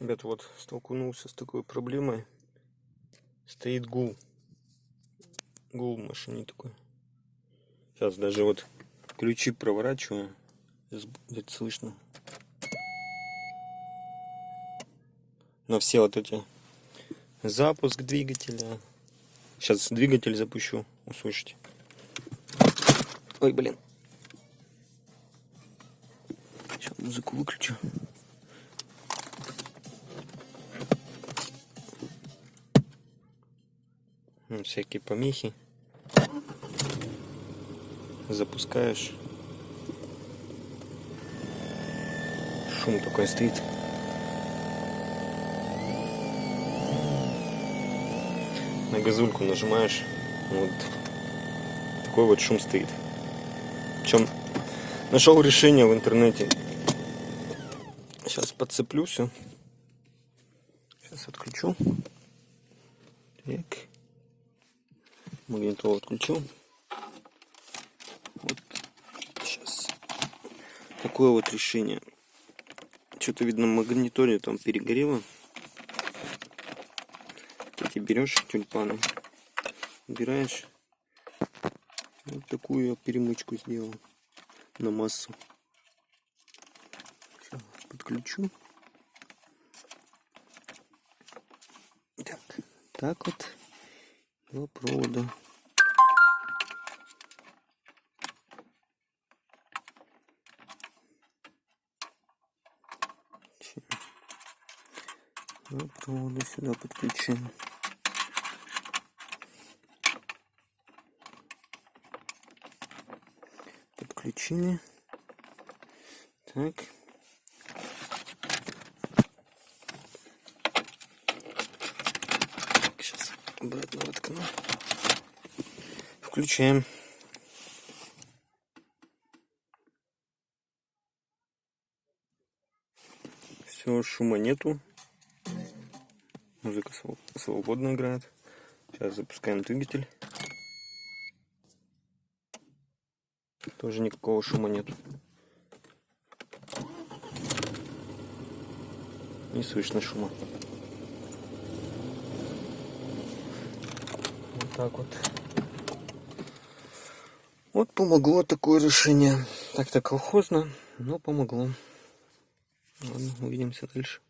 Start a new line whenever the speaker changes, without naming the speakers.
Ребята, вот столкнулся с такой проблемой. Стоит гул. Гул в машине такой. Сейчас даже вот ключи проворачиваю. Где-то слышно. Но все вот эти запуск двигателя. Сейчас двигатель запущу. Услышите. Ой, блин. Сейчас музыку выключу. Всякие помехи. Запускаешь. Шум такой стоит. На газульку нажимаешь. Вот такой вот шум стоит. Причем нашел решение в интернете. Сейчас подцеплю все. Сейчас отключу. Так. Магнитолу отключу. Вот сейчас такое вот решение. Что-то видно, магнитоле там перегорело. Эти берешь тюльпаны, убираешь. Вот такую я перемычку сделал на массу. Сейчас подключу. Так вот по проводу. По проводу сюда подключим. Подключили. Так. Сейчас обратно воткну. Включаем. Все, шума нету. Музыка свободно играет. Сейчас запускаем двигатель. Тоже никакого шума нет. Не слышно шума. Вот так вот. Вот помогло такое решение. Так-то колхозно, но помогло. Ладно, увидимся дальше.